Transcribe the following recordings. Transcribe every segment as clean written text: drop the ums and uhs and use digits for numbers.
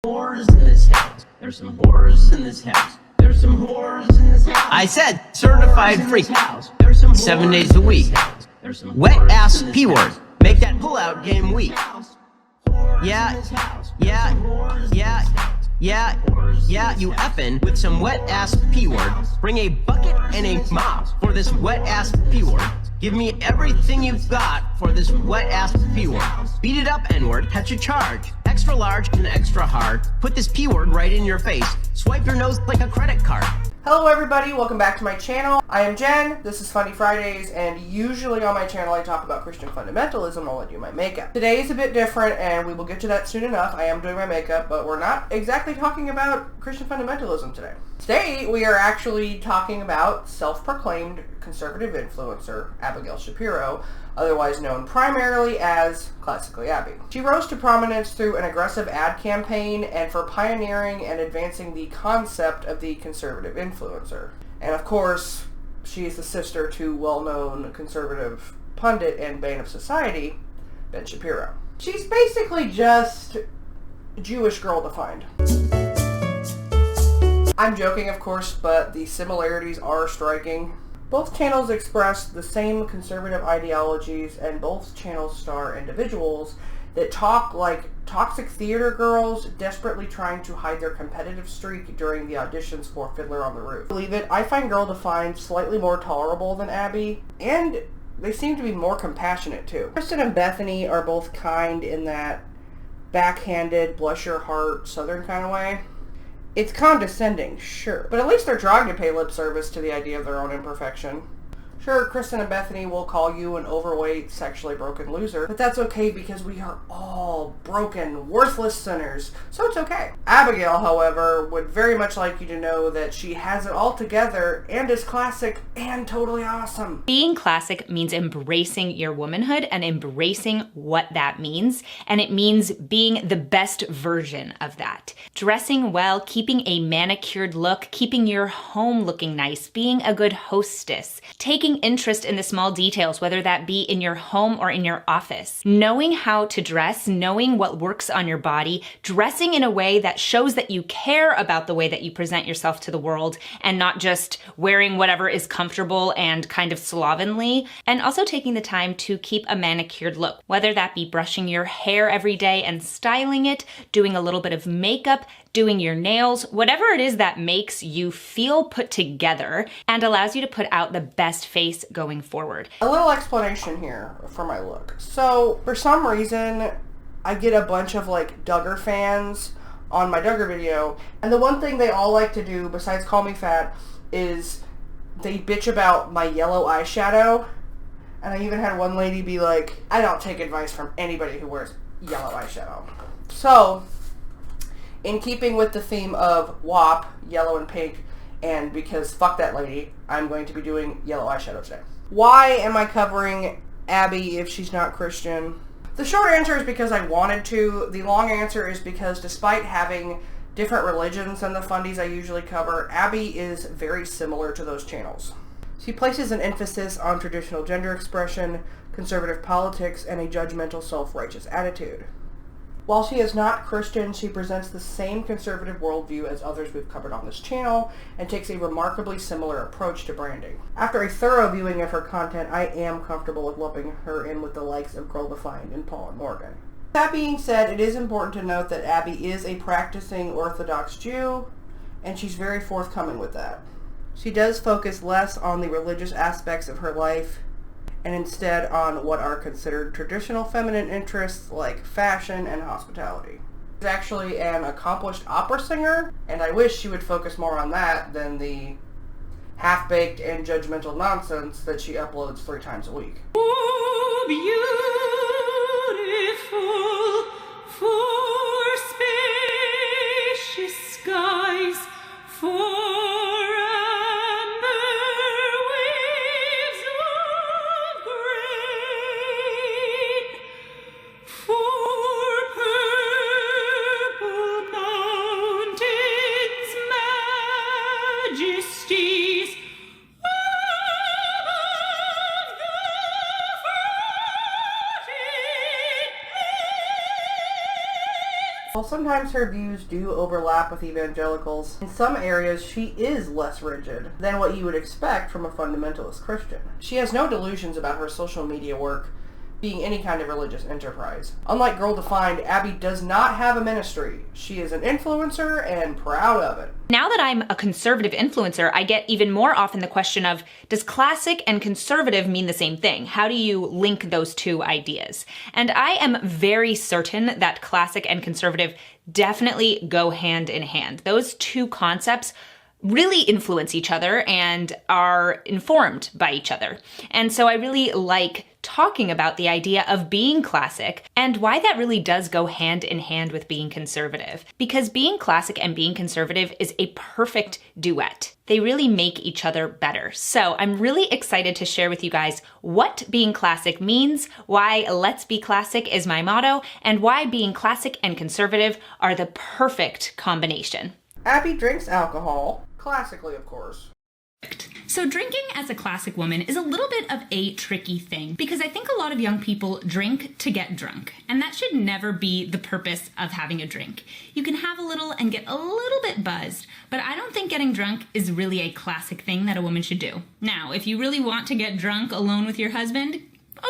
Whores in this house. There's some whores in this house. There's some whores in this house. I said certified freak. 7 days a week. Wet ass P word. Make that pull-out game weak. Yeah, you effin' with some wet ass P word. Bring a bucket and a mop for this wet ass P word. Give me everything you've got for this wet ass P word. Beat it up, N word, catch a charge. Extra large and extra hard. Put this P word right in your face. Swipe your nose like a credit card. Hello everybody, welcome back to my channel. I am Jen, this is Fundie Fridays, and usually on my channel I talk about Christian Fundamentalism while I do my makeup. Today is a bit different and we will get to that soon enough. I am doing my makeup, but we're not exactly talking about Christian Fundamentalism today. Today we are actually talking about self-proclaimed conservative influencer Abigail Shapiro, otherwise known primarily as Classically Abby. She rose to prominence through an aggressive ad campaign and for pioneering and advancing the concept of the conservative influencer. And of course, she is the sister to well-known conservative pundit and bane of society, Ben Shapiro. She's basically just Jewish girl defined. I'm joking, of course, but the similarities are striking. Both channels express the same conservative ideologies, and both channels star individuals that talk like toxic theater girls desperately trying to hide their competitive streak during the auditions for Fiddler on the Roof. Believe it, I find Girl Defined slightly more tolerable than Abby, and they seem to be more compassionate too. Kristen and Bethany are both kind in that backhanded, bless your heart, southern kind of way. It's condescending, sure, but at least they're trying to pay lip service to the idea of their own imperfection. Sure, Kristen and Bethany will call you an overweight, sexually broken loser, but that's okay because we are all broken, worthless sinners, so it's okay. Abigail, however, would very much like you to know that she has it all together and is classic and totally awesome. Being classic means embracing your womanhood and embracing what that means, and it means being the best version of that. Dressing well, keeping a manicured look, keeping your home looking nice, being a good hostess, taking interest in the small details, whether that be in your home or in your office. Knowing how to dress, knowing what works on your body, dressing in a way that shows that you care about the way that you present yourself to the world and not just wearing whatever is comfortable and kind of slovenly, and also taking the time to keep a manicured look, whether that be brushing your hair every day and styling it, doing a little bit of makeup, doing your nails, whatever it is that makes you feel put together and allows you to put out the best face going forward. A little explanation here for my look. So, for some reason, I get a bunch of like Duggar fans on my Duggar video, and the one thing they all like to do, besides call me fat, is they bitch about my yellow eyeshadow. And I even had one lady be like, I don't take advice from anybody who wears yellow eyeshadow. So, in keeping with the theme of WAP, yellow and pink, and because fuck that lady, I'm going to be doing yellow eyeshadow today. Why am I covering Abby if she's not Christian? The short answer is because I wanted to. The long answer is because despite having different religions than the Fundies I usually cover, Abby is very similar to those channels. She places an emphasis on traditional gender expression, conservative politics, and a judgmental self-righteous attitude. While she is not Christian, she presents the same conservative worldview as others we've covered on this channel and takes a remarkably similar approach to branding. After a thorough viewing of her content, I am comfortable with lumping her in with the likes of Girl Defined and Paul and Morgan. That being said, it is important to note that Abby is a practicing Orthodox Jew, and she's very forthcoming with that. She does focus less on the religious aspects of her life and instead on what are considered traditional feminine interests like fashion and hospitality. She's actually an accomplished opera singer, and I wish she would focus more on that than the half-baked and judgmental nonsense that she uploads 3 times a week. Oh, beautiful for spacious skies, for sometimes her views do overlap with evangelicals, in some areas she is less rigid than what you would expect from a fundamentalist Christian. She has no delusions about her social media work being any kind of religious enterprise. Unlike Girl Defined, Abby does not have a ministry. She is an influencer and proud of it. Now that I'm a conservative influencer, I get even more often the question of, does classic and conservative mean the same thing? How do you link those two ideas? And I am very certain that classic and conservative definitely go hand in hand. Those two concepts really influence each other and are informed by each other. And so I really like talking about the idea of being classic and why that really does go hand in hand with being conservative. Because being classic and being conservative is a perfect duet. They really make each other better. So I'm really excited to share with you guys what being classic means, why Let's Be Classic is my motto, and why being classic and conservative are the perfect combination. Abby drinks alcohol, classically of course. So drinking as a classic woman is a little bit of a tricky thing because I think a lot of young people drink to get drunk, and that should never be the purpose of having a drink. You can have a little and get a little bit buzzed, but I don't think getting drunk is really a classic thing that a woman should do. Now, if you really want to get drunk alone with your husband,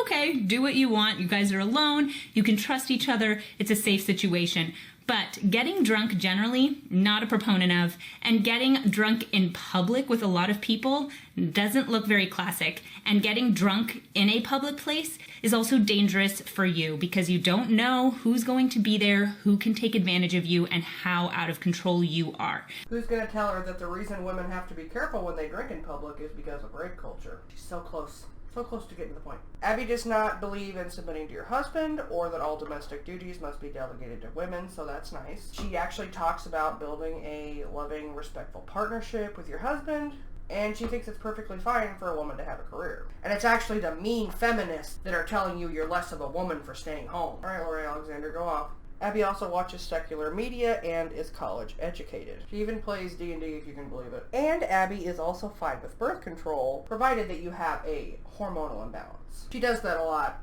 okay, do what you want. You guys are alone. You can trust each other. It's a safe situation. But getting drunk generally, not a proponent of, and getting drunk in public with a lot of people doesn't look very classic. And getting drunk in a public place is also dangerous for you because you don't know who's going to be there, who can take advantage of you, and how out of control you are. Who's going to tell her that the reason women have to be careful when they drink in public is because of rape culture? She's so close. So close to getting to the point. Abby does not believe in submitting to your husband or that all domestic duties must be delegated to women, so that's nice. She actually talks about building a loving, respectful partnership with your husband, and she thinks it's perfectly fine for a woman to have a career. And it's actually the mean feminists that are telling you you're less of a woman for staying home. Alright, Lori Alexander, go off. Abby also watches secular media and is college educated. She even plays D&D if you can believe it. And Abby is also fine with birth control, provided that you have a hormonal imbalance. She does that a lot.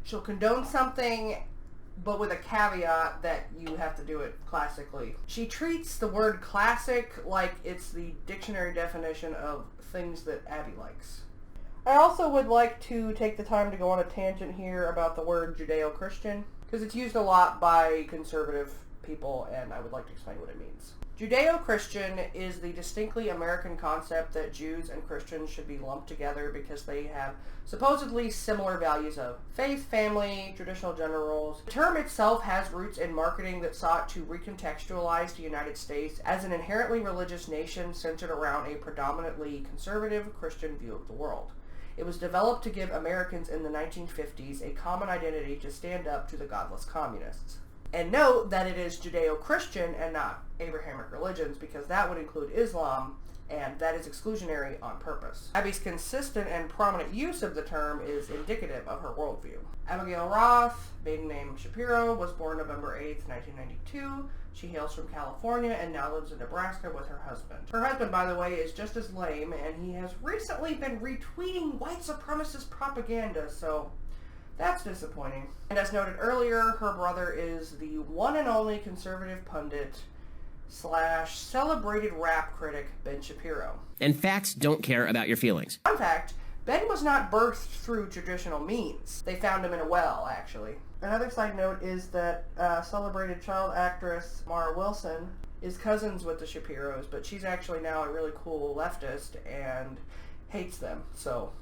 She'll condone something, but with a caveat that you have to do it classically. She treats the word classic like it's the dictionary definition of things that Abby likes. I also would like to take the time to go on a tangent here about the word Judeo-Christian, because it's used a lot by conservative people, and I would like to explain what it means. Judeo-Christian is the distinctly American concept that Jews and Christians should be lumped together because they have supposedly similar values of faith, family, traditional gender roles. The term itself has roots in marketing that sought to recontextualize the United States as an inherently religious nation centered around a predominantly conservative Christian view of the world. It was developed to give Americans in the 1950s a common identity to stand up to the godless communists. And note that it is Judeo-Christian and not Abrahamic religions, because that would include Islam, and that is exclusionary on purpose. Abby's consistent and prominent use of the term is indicative of her worldview. Abigail Roth, maiden name Shapiro, was born November 8, 1992. She hails from California and now lives in Nebraska with her husband. Her husband, by the way, is just as lame, and he has recently been retweeting white supremacist propaganda, so that's disappointing. And as noted earlier, her brother is the one and only conservative pundit / celebrated rap critic Ben Shapiro. And facts don't care about your feelings. Fun fact, Ben was not birthed through traditional means. They found him in a well, actually. Another side note is that celebrated child actress Mara Wilson is cousins with the Shapiros, but she's actually now a really cool leftist and hates them, so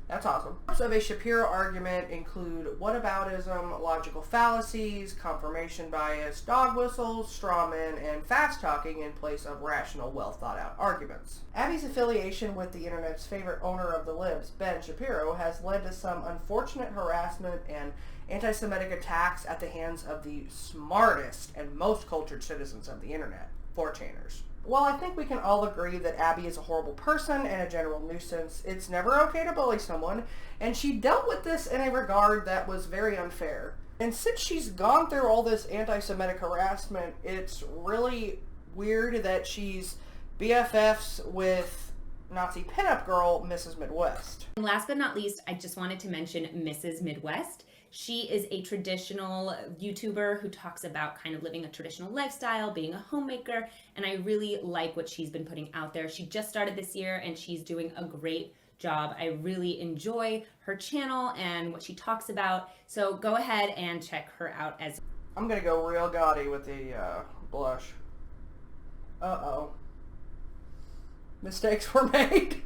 that's awesome. Parts of a Shapiro argument include whataboutism, logical fallacies, confirmation bias, dog whistles, straw men, and fast talking in place of rational, well-thought-out arguments. Abby's affiliation with the internet's favorite owner of the libs, Ben Shapiro, has led to some unfortunate harassment and anti-Semitic attacks at the hands of the smartest and most cultured citizens of the internet, 4chaners. While I think we can all agree that Abby is a horrible person and a general nuisance, it's never okay to bully someone, and she dealt with this in a regard that was very unfair. And since she's gone through all this anti-Semitic harassment, it's really weird that she's BFFs with Nazi pinup girl Mrs. Midwest. And last but not least, I just wanted to mention Mrs. Midwest. She is a traditional YouTuber who talks about kind of living a traditional lifestyle, being a homemaker, and I really like what she's been putting out there. She just started this year and she's doing a great job. I really enjoy her channel and what she talks about, so go ahead and check her out as I'm gonna go real gaudy with the blush. Uh-oh. Mistakes were made.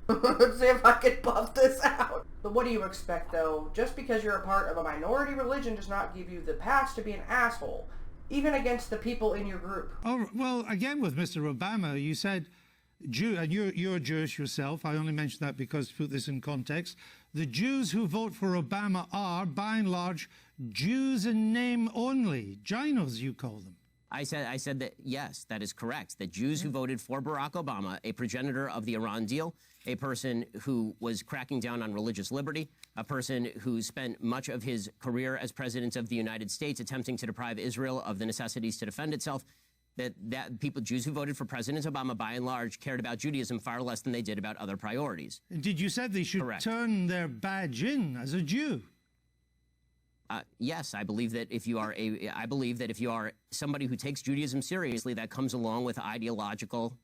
Let's see if I can buff this out. But what do you expect, though? Just because you're a part of a minority religion does not give you the pass to be an asshole, even against the people in your group. Oh, well, again, with Mr. Obama, you said, Jew, and you're Jewish yourself. I only mention that because, to put this in context, the Jews who vote for Obama are, by and large, Jews in name only. Ginos, you call them. I said that, yes, that is correct. The Jews who voted for Barack Obama, a progenitor of the Iran deal, a person who was cracking down on religious liberty, a person who spent much of his career as president of the United States attempting to deprive Israel of the necessities to defend itself, that people, Jews who voted for President Obama, by and large, cared about Judaism far less than they did about other priorities. Indeed, you said they should turn their badge in as a Jew. Yes, I believe that if you are somebody who takes Judaism seriously, that comes along with ideological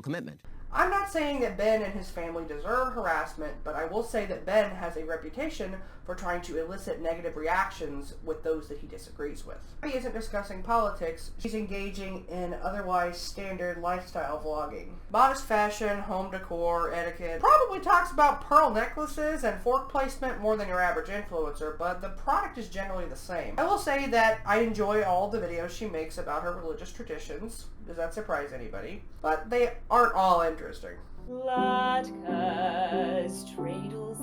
commitment. I'm not saying that Ben and his family deserve harassment, but I will say that Ben has a reputation for trying to elicit negative reactions with those that he disagrees with. He isn't discussing politics, he's engaging in otherwise standard lifestyle vlogging. Modest fashion, home decor, etiquette, probably talks about pearl necklaces and fork placement more than your average influencer, but the product is generally the same. I will say that I enjoy all the videos she makes about her religious traditions. Does that surprise anybody? But they aren't all interesting. Latkes, dreidels,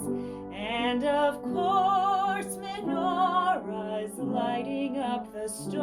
and of course menorahs lighting up the storm.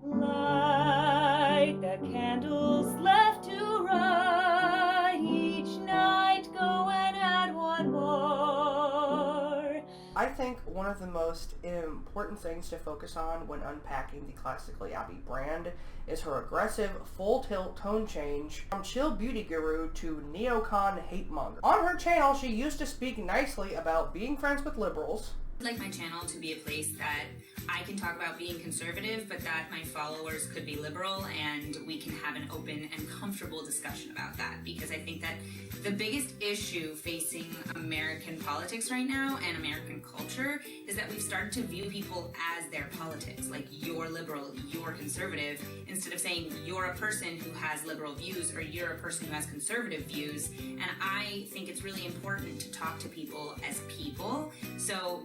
Light the candles left to right, each night go and add one more. I think one of the most important things to focus on when unpacking the Classically Abby brand is her aggressive, full-tilt tone change from chill beauty guru to neocon hate monger. On her channel, she used to speak nicely about being friends with liberals. I'd like my channel to be a place that I can talk about being conservative, but that my followers could be liberal, and we can have an open and comfortable discussion about that. Because I think that the biggest issue facing American politics right now and American culture is that we've started to view people as their politics, like you're liberal, you're conservative, instead of saying you're a person who has liberal views or you're a person who has conservative views. And I think it's really important to talk to people as people. So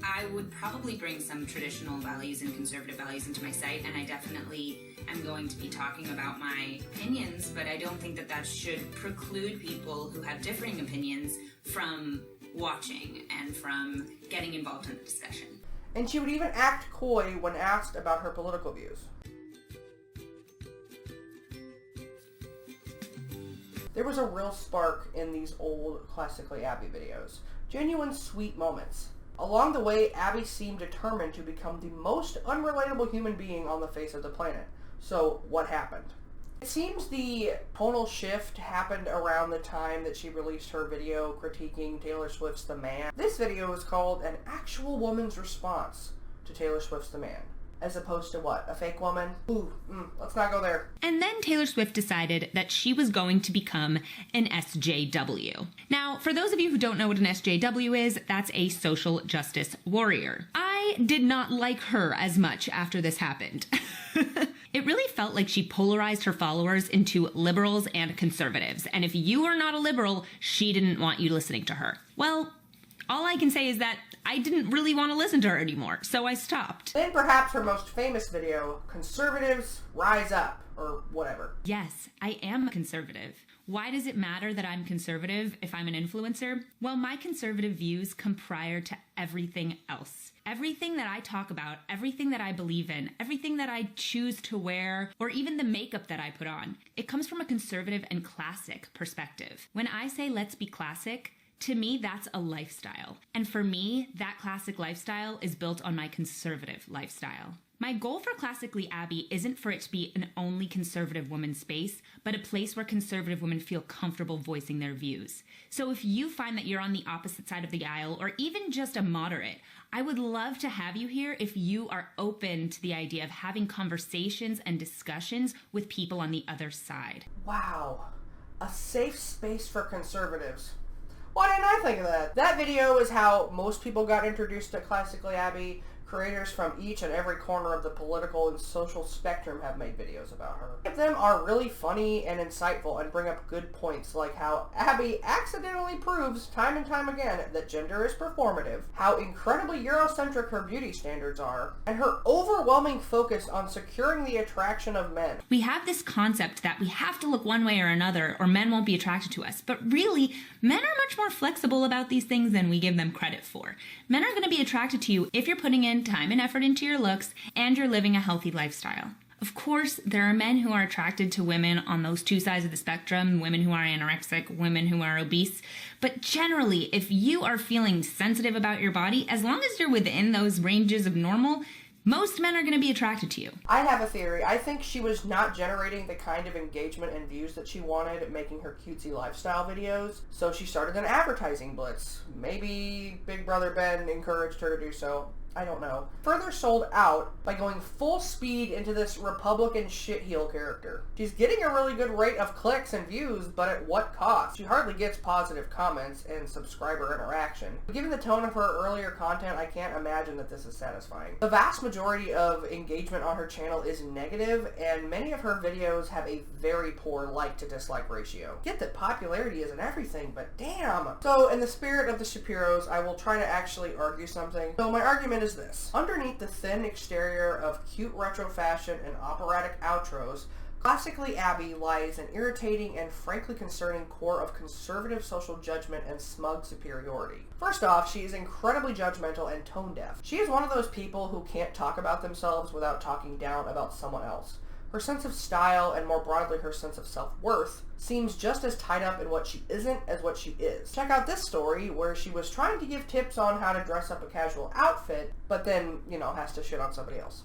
I would probably bring some traditional values and conservative values into my site, and I definitely am going to be talking about my opinions, but I don't think that that should preclude people who have differing opinions from watching and from getting involved in the discussion. And she would even act coy when asked about her political views. There was a real spark in these old Classically Abby videos. Genuine sweet moments. Along the way, Abby seemed determined to become the most unrelatable human being on the face of the planet. So, what happened? It seems the tonal shift happened around the time that she released her video critiquing Taylor Swift's The Man. This video is called An Actual Woman's Response to Taylor Swift's The Man. As opposed to what? A fake woman? Ooh, let's not go there. And then Taylor Swift decided that she was going to become an SJW. Now, for those of you who don't know what an SJW is, that's a social justice warrior. I did not like her as much after this happened. It really felt like she polarized her followers into liberals and conservatives. And if you are not a liberal, she didn't want you listening to her. Well, all I can say is that I didn't really want to listen to her anymore, so I stopped. Then perhaps her most famous video, Conservatives Rise Up, or whatever. Yes, I am conservative. Why does it matter that I'm conservative if I'm an influencer? Well, my conservative views come prior to everything else. Everything that I talk about, everything that I believe in, everything that I choose to wear, or even the makeup that I put on, it comes from a conservative and classic perspective. When I say let's be classic, to me, that's a lifestyle. And for me, that classic lifestyle is built on my conservative lifestyle. My goal for Classically Abby isn't for it to be an only conservative woman space, but a place where conservative women feel comfortable voicing their views. So if you find that you're on the opposite side of the aisle, or even just a moderate, I would love to have you here if you are open to the idea of having conversations and discussions with people on the other side. Wow. A safe space for conservatives. Why didn't I think of that? That video is how most people got introduced to Classically Abby. Creators from each and every corner of the political and social spectrum have made videos about her. Many of them are really funny and insightful and bring up good points, like how Abby accidentally proves time and time again that gender is performative, how incredibly Eurocentric her beauty standards are, and her overwhelming focus on securing the attraction of men. We have this concept that we have to look one way or another or men won't be attracted to us, but really, men are much more flexible about these things than we give them credit for. Men are going to be attracted to you if you're putting in time and effort into your looks and you're living a healthy lifestyle. Of course, there are men who are attracted to women on those two sides of the spectrum, women who are anorexic, women who are obese. But generally, if you are feeling sensitive about your body, as long as you're within those ranges of normal, most men are going to be attracted to you. I have a theory. I think she was not generating the kind of engagement and views that she wanted making her cutesy lifestyle videos, so she started an advertising blitz. Maybe Big Brother Ben encouraged her to do so. I don't know. Further sold out by going full speed into this Republican shitheel character. She's getting a really good rate of clicks and views, but at what cost? She hardly gets positive comments and subscriber interaction. Given the tone of her earlier content, I can't imagine that this is satisfying. The vast majority of engagement on her channel is negative, and many of her videos have a very poor like to dislike ratio. Get that popularity isn't everything, but damn! So in the spirit of the Shapiros, I will try to actually argue something. So my argument is this. Underneath the thin exterior of cute retro fashion and operatic outros, Classically Abby lies an irritating and frankly concerning core of conservative social judgment and smug superiority. First off, she is incredibly judgmental and tone deaf. She is one of those people who can't talk about themselves without talking down about someone else. Her sense of style, and more broadly her sense of self-worth, seems just as tied up in what she isn't as what she is. Check out this story where she was trying to give tips on how to dress up a casual outfit, but then, has to shit on somebody else.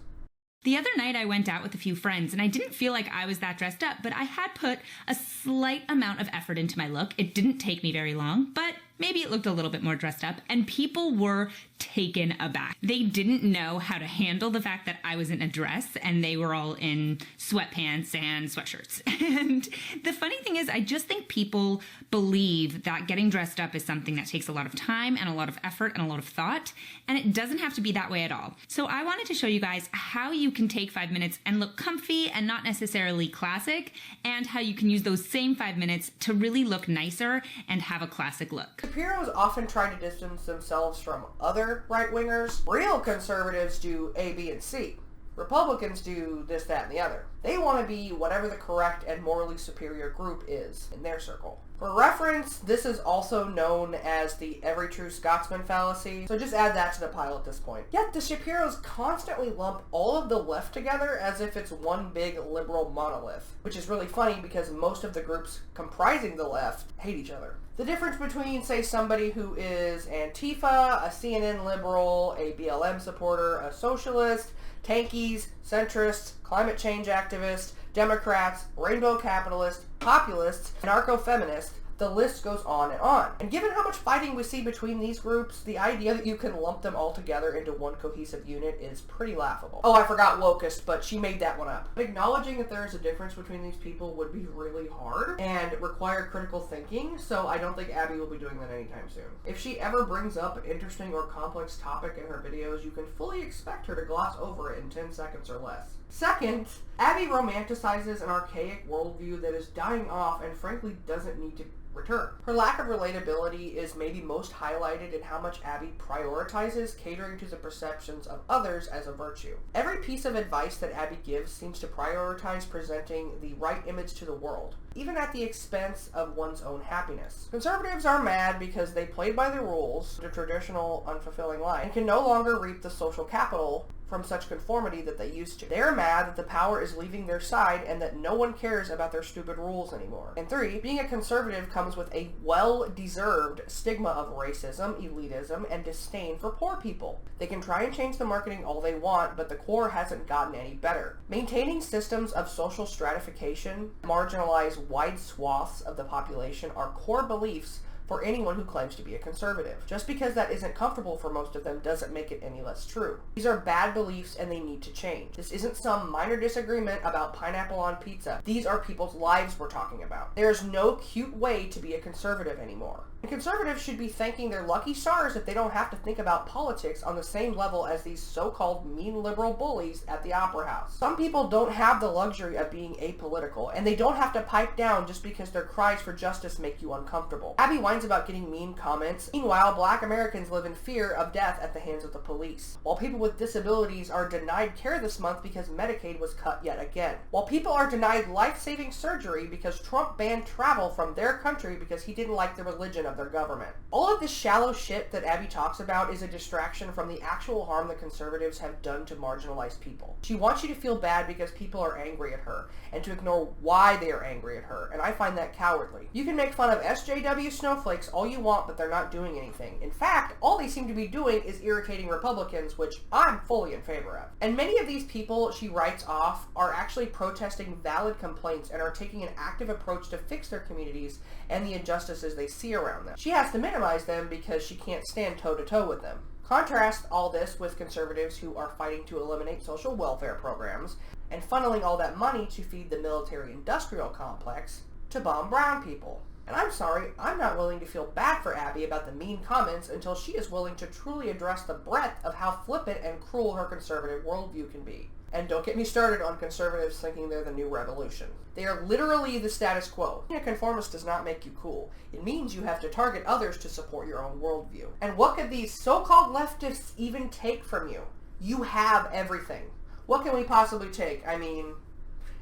The other night I went out with a few friends and I didn't feel like I was that dressed up, but I had put a slight amount of effort into my look. It didn't take me very long, but maybe it looked a little bit more dressed up, and people were taken aback. They didn't know how to handle the fact that I was in a dress and they were all in sweatpants and sweatshirts. And the funny thing is, I just think people believe that getting dressed up is something that takes a lot of time and a lot of effort and a lot of thought, and it doesn't have to be that way at all. So I wanted to show you guys how you can take 5 minutes and look comfy and not necessarily classic, and how you can use those same 5 minutes to really look nicer and have a classic look. Shapiros often try to distance themselves from other right-wingers. Real conservatives do A, B, and C. Republicans do this, that, and the other. They want to be whatever the correct and morally superior group is in their circle. For reference, this is also known as the every true Scotsman fallacy, so just add that to the pile at this point. Yet the Shapiros constantly lump all of the left together as if it's one big liberal monolith, which is really funny because most of the groups comprising the left hate each other. The difference between, say, somebody who is Antifa, a CNN liberal, a BLM supporter, a socialist, tankies, centrists, climate change activists, Democrats, rainbow capitalists, populists, anarcho-feminists, the list goes on and on. And given how much fighting we see between these groups, the idea that you can lump them all together into one cohesive unit is pretty laughable. Oh, I forgot Locust, but she made that one up. Acknowledging that there is a difference between these people would be really hard and require critical thinking, so I don't think Abby will be doing that anytime soon. If she ever brings up an interesting or complex topic in her videos, you can fully expect her to gloss over it in 10 seconds or less. Second, Abby romanticizes an archaic worldview that is dying off and frankly doesn't need to return. Her lack of relatability is maybe most highlighted in how much Abby prioritizes catering to the perceptions of others as a virtue. Every piece of advice that Abby gives seems to prioritize presenting the right image to the world, even at the expense of one's own happiness. Conservatives are mad because they played by the rules, the traditional unfulfilling life, and can no longer reap the social capital from such conformity that they used to. They're mad that the power is leaving their side and that no one cares about their stupid rules anymore. And 3, being a conservative comes with a well-deserved stigma of racism, elitism, and disdain for poor people. They can try and change the marketing all they want, but the core hasn't gotten any better. Maintaining systems of social stratification, marginalize wide swaths of the population are core beliefs for anyone who claims to be a conservative. Just because that isn't comfortable for most of them doesn't make it any less true. These are bad beliefs and they need to change. This isn't some minor disagreement about pineapple on pizza. These are people's lives we're talking about. There's no cute way to be a conservative anymore. And conservatives should be thanking their lucky stars if they don't have to think about politics on the same level as these so-called mean liberal bullies at the Opera House. Some people don't have the luxury of being apolitical, and they don't have to pipe down just because their cries for justice make you uncomfortable. Abby whines about getting mean comments. Meanwhile, Black Americans live in fear of death at the hands of the police. While people with disabilities are denied care this month because Medicaid was cut yet again. While people are denied life-saving surgery because Trump banned travel from their country because he didn't like the religion of their government. All of this shallow shit that Abby talks about is a distraction from the actual harm the conservatives have done to marginalized people. She wants you to feel bad because people are angry at her, and to ignore why they are angry at her, and I find that cowardly. You can make fun of SJW snowflakes all you want, but they're not doing anything. In fact, all they seem to be doing is irritating Republicans, which I'm fully in favor of. And many of these people she writes off are actually protesting valid complaints and are taking an active approach to fix their communities and the injustices they see around them. She has to minimize them because she can't stand toe-to-toe with them. Contrast all this with conservatives who are fighting to eliminate social welfare programs and funneling all that money to feed the military-industrial complex to bomb brown people. And I'm sorry, I'm not willing to feel bad for Abby about the mean comments until she is willing to truly address the breadth of how flippant and cruel her conservative worldview can be. And don't get me started on conservatives thinking they're the new revolution. They are literally the status quo. Being a conformist does not make you cool. It means you have to target others to support your own worldview. And what could these so-called leftists even take from you? You have everything. What can we possibly take? I mean,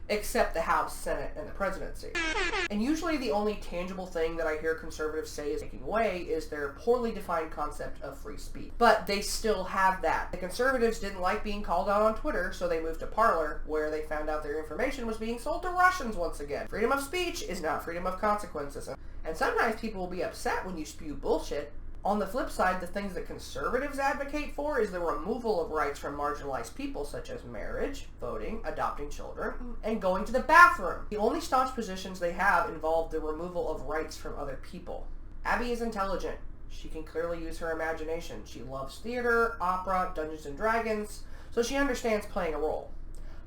except the House, Senate, and the presidency. And usually the only tangible thing that I hear conservatives say is taking away is their poorly defined concept of free speech. But they still have that. The conservatives didn't like being called out on Twitter, so they moved to Parler, where they found out their information was being sold to Russians once again. Freedom of speech is not freedom of consequences. And sometimes people will be upset when you spew bullshit. On the flip side, the things that conservatives advocate for is the removal of rights from marginalized people such as marriage, voting, adopting children, and going to the bathroom. The only staunch positions they have involve the removal of rights from other people. Abby is intelligent. She can clearly use her imagination. She loves theater, opera, Dungeons and Dragons, so she understands playing a role.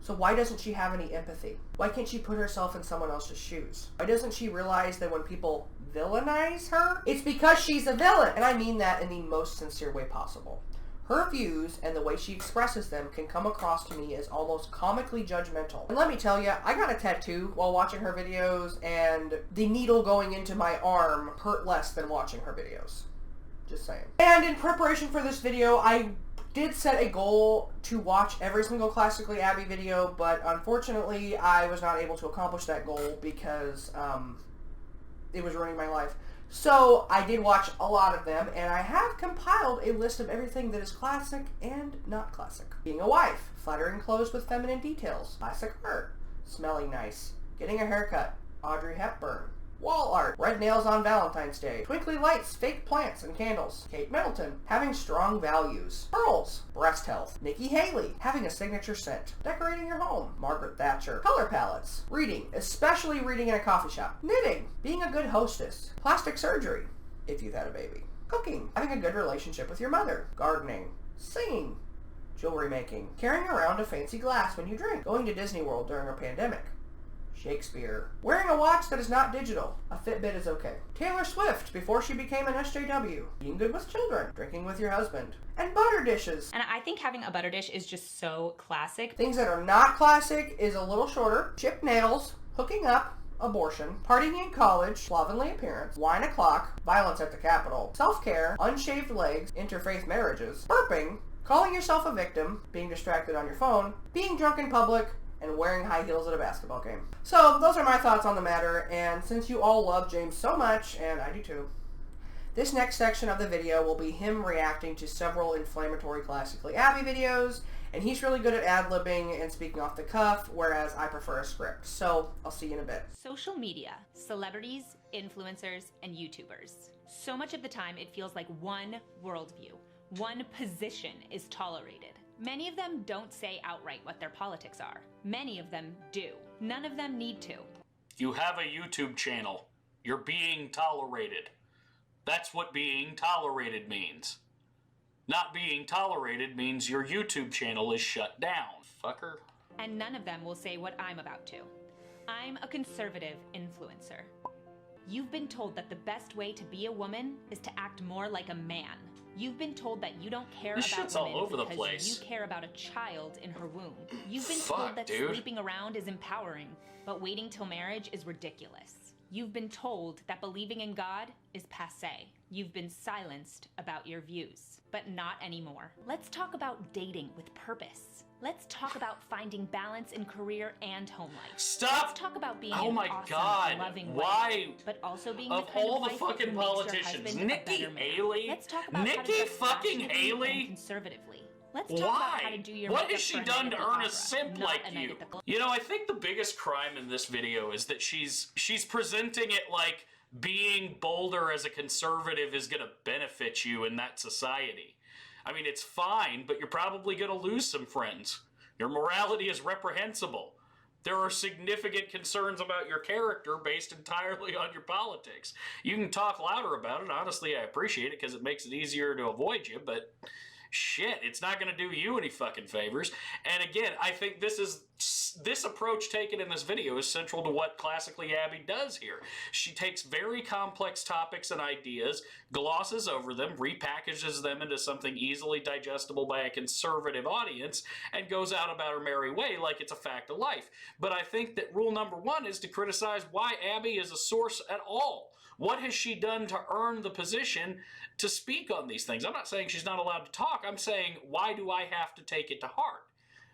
So why doesn't she have any empathy? Why can't she put herself in someone else's shoes? Why doesn't she realize that when people villainize her, it's because she's a villain? And I mean that in the most sincere way possible. Her views and the way she expresses them can come across to me as almost comically judgmental. And let me tell you, I got a tattoo while watching her videos, and the needle going into my arm hurt less than watching her videos. Just saying. And in preparation for this video, I did set a goal to watch every single Classically Abby video, but unfortunately I was not able to accomplish that goal because it was ruining my life. So I did watch a lot of them, and I have compiled a list of everything that is classic and not classic. Being a wife, flattering clothes with feminine details, classic art, smelling nice, getting a haircut, Audrey Hepburn, wall art, red nails on Valentine's Day, twinkly lights, fake plants and candles, Kate Middleton, having strong values, pearls, breast health, Nikki Haley, having a signature scent, decorating your home, Margaret Thatcher, color palettes, reading, especially reading in a coffee shop, knitting, being a good hostess, plastic surgery, if you've had a baby, cooking, having a good relationship with your mother, gardening, singing, jewelry making, carrying around a fancy glass when you drink, going to Disney World during a pandemic, Shakespeare, wearing a watch that is not digital, a Fitbit is okay, Taylor Swift before she became an SJW, being good with children, drinking with your husband, and butter dishes. And I think having a butter dish is just so classic. Things that are not classic is a little shorter, chipped nails, hooking up, abortion, partying in college, slovenly appearance, wine o'clock, violence at the Capitol, self-care, unshaved legs, interfaith marriages, burping, calling yourself a victim, being distracted on your phone, being drunk in public, and wearing high heels at a basketball game. So those are my thoughts on the matter, and since you all love James so much, and I do too, this next section of the video will be him reacting to several inflammatory Classically Abby videos, And he's really good at ad-libbing and speaking off the cuff, whereas I prefer a script. So I'll see you in a bit. Social media, celebrities, influencers, and YouTubers. So much of the time it feels like one worldview, one position is tolerated. Many of them don't say outright what their politics are. Many of them do. None of them need to. You have a YouTube channel. You're being tolerated. That's what being tolerated means. Not being tolerated means your YouTube channel is shut down, fucker. And none of them will say what I'm about to. I'm a conservative influencer. You've been told that the best way to be a woman is to act more like a man. You've been told that you don't care This about shit's all women over the because place. you care about a child in her womb. You've been Fuck, told that dude. sleeping around is empowering, but waiting till marriage is ridiculous. You've been told that believing in God is passé. You've been silenced about your views, but not anymore. Let's talk about dating with purpose. Let's talk about finding balance in career and home life. Stop! Let's talk about being Oh an my awesome, God. loving Why? wife, but also being Of the kind all of the wife fucking who makes your politicians, husband a Nikki better man. Haley? Let's talk about how to Nikki dress fucking fashionably Haley? and conservatively. Let's talk about how to do your What makeup has she for a done night to at the earn opera, a simp not like a night you? at the club. You know, I think the biggest crime in this video is that she's presenting it like being bolder as a conservative is going to benefit you in that society. I mean, it's fine, but you're probably going to lose some friends. Your morality is reprehensible. There are significant concerns about your character based entirely on your politics. You can talk louder about it. Honestly, I appreciate it because it makes it easier to avoid you, but shit, it's not going to do you any fucking favors. And again, I think this approach taken in this video is central to what classically Abby does here. She takes very complex topics and ideas, glosses over them, repackages them into something easily digestible by a conservative audience, and goes out about her merry way like it's a fact of life. But I think that rule number one is to criticize why Abby is a source at all. What has she done to earn the position to speak on these things? I'm not saying she's not allowed to talk. I'm saying, why do I have to take it to heart?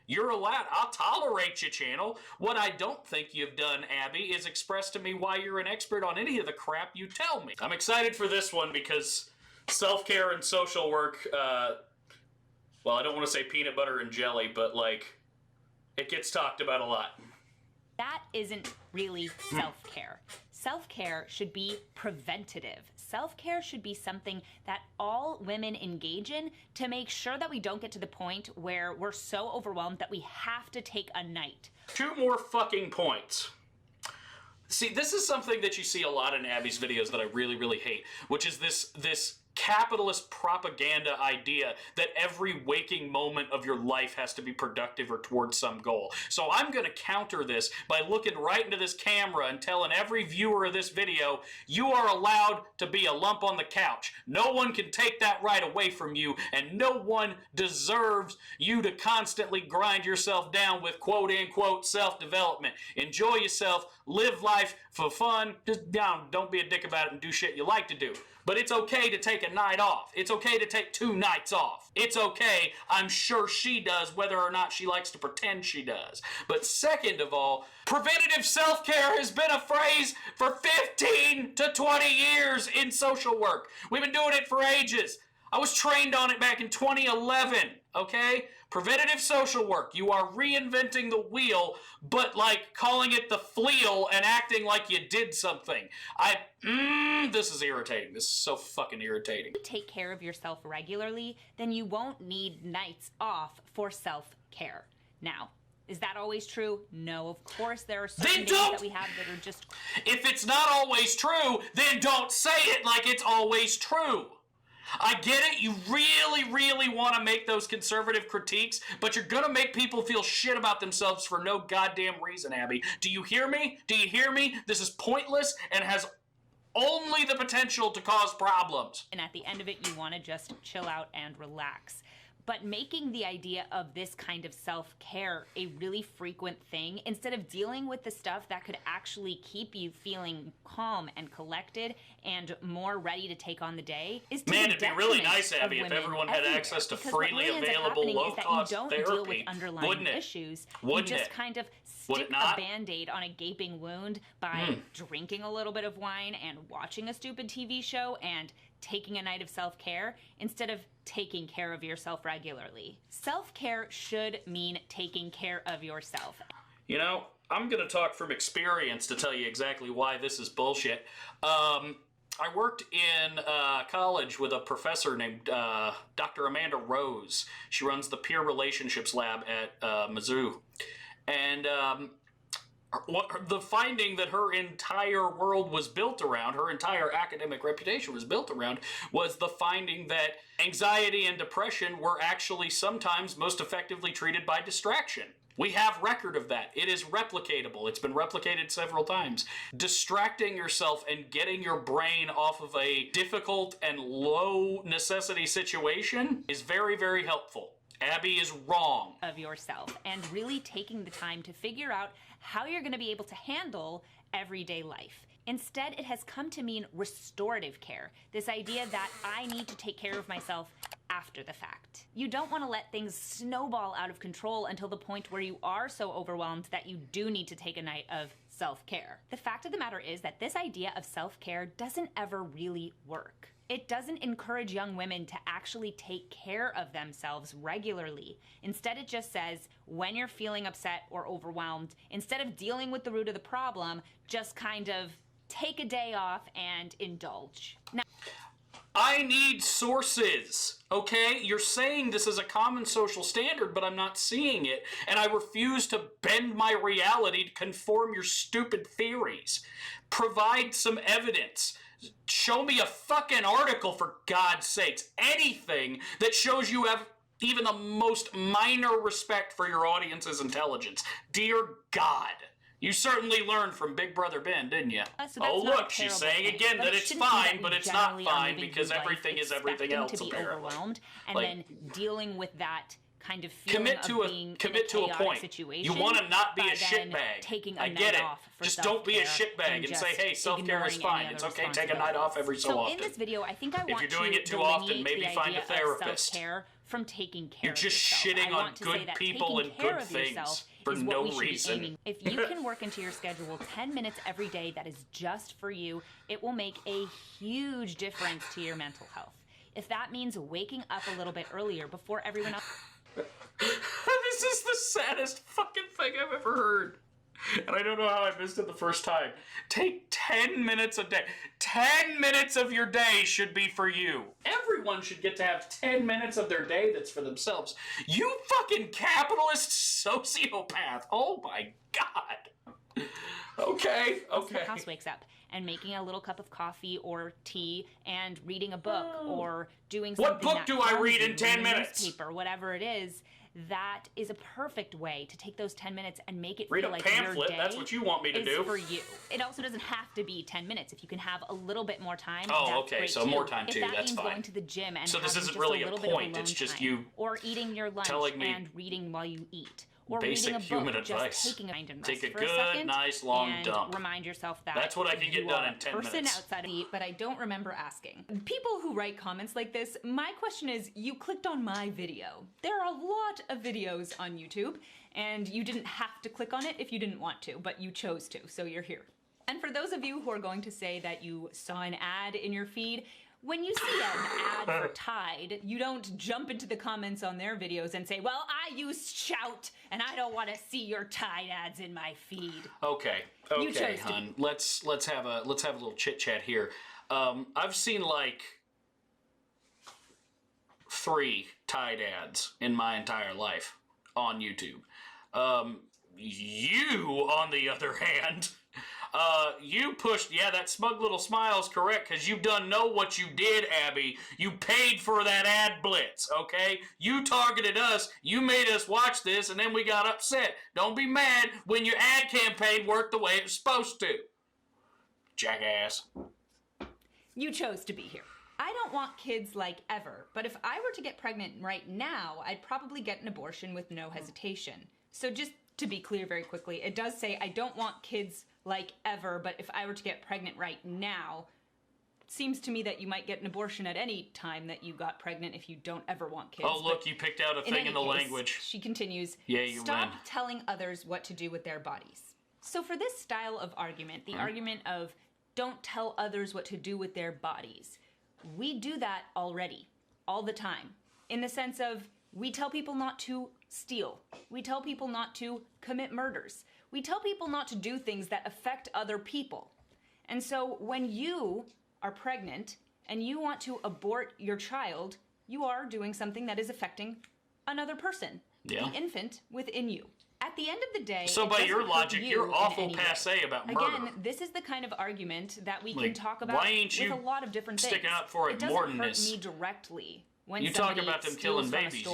You're allowed. I'll tolerate you, channel. What I don't think you've done, Abby, is express to me why you're an expert on any of the crap you tell me. I'm excited for this one because self-care and social work, well, I don't want to say peanut butter and jelly, but, like, it gets talked about a lot. That isn't really self-care. Self-care should be preventative. Self-care should be something that all women engage in to make sure that we don't get to the point where we're so overwhelmed that we have to take a night. 2 more fucking points. See, this is something that you see a lot in Abby's videos that I really, really hate, which is this capitalist propaganda idea that every waking moment of your life has to be productive or towards some goal. So I'm going to counter this by looking right into this camera and telling every viewer of this video, you are allowed to be a lump on the couch. No one can take that right away from you, and no one deserves you to constantly grind yourself down with quote-unquote self-development. Enjoy yourself, live life for fun, just don't be a dick about it and do shit you like to do. But it's okay to take a night off. It's okay to take 2 nights off. It's okay, I'm sure she does, whether or not she likes to pretend she does. But second of all, preventative self-care has been a phrase for 15 to 20 years in social work. We've been doing it for ages. I was trained on it back in 2011, okay? Preventative social work. You are reinventing the wheel, but like calling it the fleal and acting like you did something. This is irritating. This is so fucking irritating. Take care of yourself regularly, then you won't need nights off for self-care. Now, is that always true? No, of course there are certain days that we have that are just... If it's not always true, then don't say it like it's always true. I get it, you really, really want to make those conservative critiques, but you're going to make people feel shit about themselves for no goddamn reason, Abby. Do you hear me? Do you hear me? This is pointless and has only the potential to cause problems. And at the end of it, you want to just chill out and relax. But making the idea of this kind of self-care a really frequent thing, instead of dealing with the stuff that could actually keep you feeling calm and collected and more ready to take on the day, is to Man, the it'd be really detriment nice, Abby, of if women everyone had everywhere. access to Because what freely really ends up available, happening is that low-cost you don't therapy. deal with underlying Wouldn't it? issues. Wouldn't you just it? kind of Would stick it not? a Band-Aid on a gaping wound by drinking a little bit of wine and watching a stupid TV show and taking a night of self-care instead of taking care of yourself regularly. Self-care should mean taking care of yourself. You know, I'm going to talk from experience to tell you exactly why this is bullshit. I worked in college with a professor named Dr. Amanda Rose. She runs the Peer Relationships Lab at Mizzou. And the finding that her entire world was built around, her entire academic reputation was built around, was the finding that anxiety and depression were actually sometimes most effectively treated by distraction. We have record of that. It is replicatable. It's been replicated several times. Distracting yourself and getting your brain off of a difficult and low necessity situation is very, very helpful. Abby is wrong. Of yourself, and really taking the time to figure out how you're going to be able to handle everyday life. Instead, it has come to mean restorative care. This idea that I need to take care of myself after the fact. You don't want to let things snowball out of control until the point where you are so overwhelmed that you do need to take a night of self-care. The fact of the matter is that this idea of self-care doesn't ever really work. It doesn't encourage young women to actually take care of themselves regularly. Instead, it just says, when you're feeling upset or overwhelmed, instead of dealing with the root of the problem, just kind of take a day off and indulge. Now, I need sources, okay? You're saying this is a common social standard, but I'm not seeing it, and I refuse to bend my reality to conform your stupid theories. Provide some evidence. Show me a fucking article, for God's sakes. Anything that shows you have even the most minor respect for your audience's intelligence. Dear God. You certainly learned from Big Brother Ben, didn't you? Oh, look, she's saying again that it's fine, but it's not fine because everything is everything else, to be apparently. Overwhelmed, and like, then dealing with that kind of feeling commit to a point. Situation, you want to not be a shitbag. I get it. Just don't be a shitbag and say, hey, self-care is fine. It's okay, take a night off every so often. In this video, I think I want if you're doing it too often, maybe find a therapist. From taking care You're just shitting on good people and good things for no reason. If you can work into your schedule 10 minutes every day that is just for you, it will make a huge difference to your mental health. If that means waking up a little bit earlier before everyone else... This is the saddest fucking thing I've ever heard. And I don't know how I missed it the first time. Take 10 minutes a day. 10 minutes of your day should be for you. Everyone should get to have 10 minutes of their day that's for themselves. You fucking capitalist sociopath. Oh my God. Okay. The house wakes up and making a little cup of coffee or tea and reading a book or doing something. What book do I read in 10 minutes? Newspaper, whatever it is. That is a perfect way to take those 10 minutes and make it read feel a like pamphlet. your day That's what you want me to do. for you. It also doesn't have to be 10 minutes. If you can have a little bit more time, oh, that's okay, great so too. more time too. If that that's means fine. Going to the gym and so this isn't just really a a little point. Bit of it's just time, you or eating your lunch and reading while you eat. Or basic reading a human book, advice. Just taking a mind and Take a rest good, for a second nice, long and dump. Remind yourself that that's what I can get done in 10 minutes. Outside of me, but I don't remember asking. People who write comments like this, my question is, you clicked on my video. There are a lot of videos on YouTube, and you didn't have to click on it if you didn't want to, but you chose to, so you're here. And for those of you who are going to say that you saw an ad in your feed, when you see an ad for Tide, you don't jump into the comments on their videos and say, well, I use Shout, and I don't want to see your Tide ads in my feed. Okay, hon. Let's have a little chit chat here. I've seen like 3 Tide ads in my entire life on YouTube. You, on the other hand, you pushed, that smug little smile is correct, because you done know what you did, Abby. You paid for that ad blitz, okay? You targeted us, you made us watch this, and then we got upset. Don't be mad when your ad campaign worked the way it was supposed to. Jackass. You chose to be here. I don't want kids like ever, but if I were to get pregnant right now, I'd probably get an abortion with no hesitation. So just to be clear very quickly, it does say I don't want kids like ever, but if I were to get pregnant right now, it seems to me that you might get an abortion at any time that you got pregnant if you don't ever want kids. Oh, look, you picked out a thing in the language. She continues, you stop win. telling others what to do with their bodies. So for this style of argument, the argument of don't tell others what to do with their bodies, we do that already, all the time. In the sense of, we tell people not to steal. We tell people not to commit murders. We tell people not to do things that affect other people. And so when you are pregnant and you want to abort your child, you are doing something that is affecting another person, the infant within you. At the end of the day, so by your logic, you're awful passe about murder. Again, this is the kind of argument that we can talk about why ain't you with a lot of different things. sticking up for it more than this? It doesn't hurt me directly when you talk about them killing babies.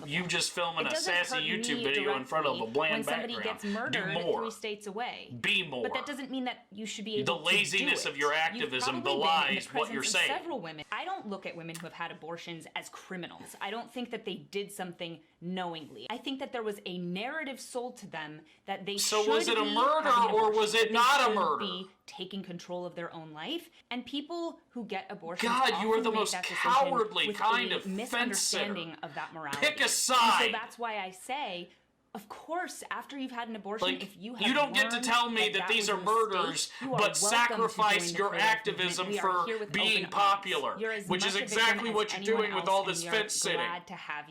You just filming a sassy YouTube video in front of a bland background. When somebody gets murdered 3 states away. Be more. But that doesn't mean that you should be able to do it. The laziness of your activism belies what you're saying. Several women. I don't look at women who have had abortions as criminals. I don't think that they did something knowingly. I think that there was a narrative sold to them that they should be. So was it a murder or was it not a murder? Be taking control of their own life, and people who get abortions God, you are the most cowardly kind of misunderstanding of that morality. Pick a side. And so that's why I say, of course, after you've had an abortion, if you have you don't get to tell me that these are murders, but sacrifice your activism for being popular, which is exactly what you're doing with all this fence sitting.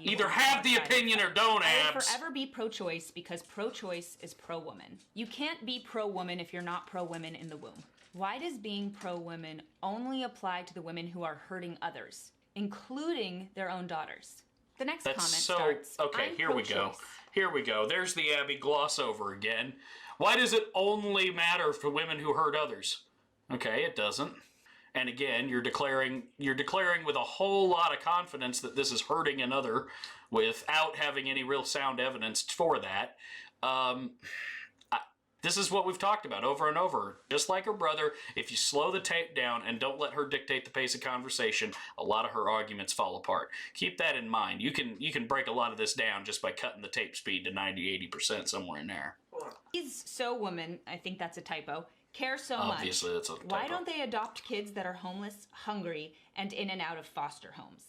Either have the opinion or don't, I will forever be pro-choice because pro-choice is pro-woman. You can't be pro-woman if you're not pro-women in the womb. Why does being pro-women only apply to the women who are hurting others, including their own daughters? The next comment starts, okay, here we go. Here we go. There's the Abby gloss over again. Why does it only matter for women who hurt others? Okay, it doesn't. And again, you're declaring with a whole lot of confidence that this is hurting another without having any real sound evidence for that. This is what we've talked about over and over. Just like her brother, if you slow the tape down and don't let her dictate the pace of conversation, a lot of her arguments fall apart. Keep that in mind. You can break a lot of this down just by cutting the tape speed to 90-80% somewhere in there. These so women, I think that's a typo, care so Obviously, much. That's a typo. Why don't they adopt kids that are homeless, hungry, and in and out of foster homes?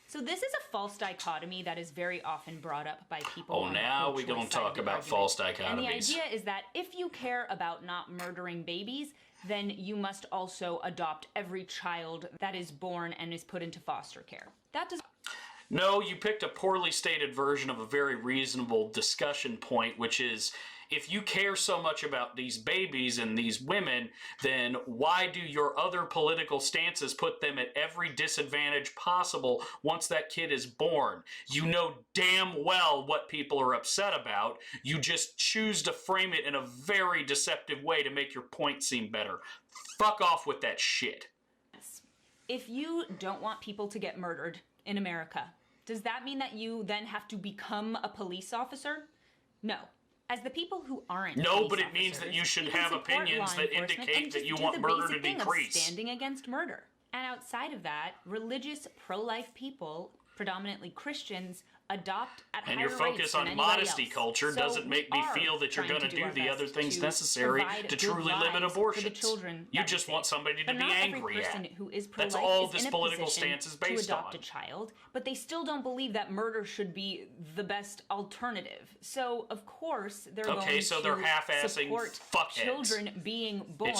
So this is a false dichotomy that is very often brought up by people. Oh, now we're going to talk about false dichotomies. And the idea is that if you care about not murdering babies, then you must also adopt every child that is born and is put into foster care. That does. No, you picked a poorly stated version of a very reasonable discussion point, which is, if you care so much about these babies and these women, then why do your other political stances put them at every disadvantage possible once that kid is born? You know damn well what people are upset about. You just choose to frame it in a very deceptive way to make your point seem better. Fuck off with that shit. If you don't want people to get murdered in America, does that mean that you then have to become a police officer? No. As the people who aren't No, but it means that you should have opinions that indicate that you want murder to decrease. Standing against murder. And outside of that, religious pro-life people, predominantly Christians, adopt at higher rates than And your focus on modesty culture doesn't make me feel that you're going to do the other things necessary to truly limit abortions. You just want somebody to be angry at. That's all this political stance is based on. To adopt a child, but they still don't believe that murder should be the best alternative. So, of course, they're going to support children being born,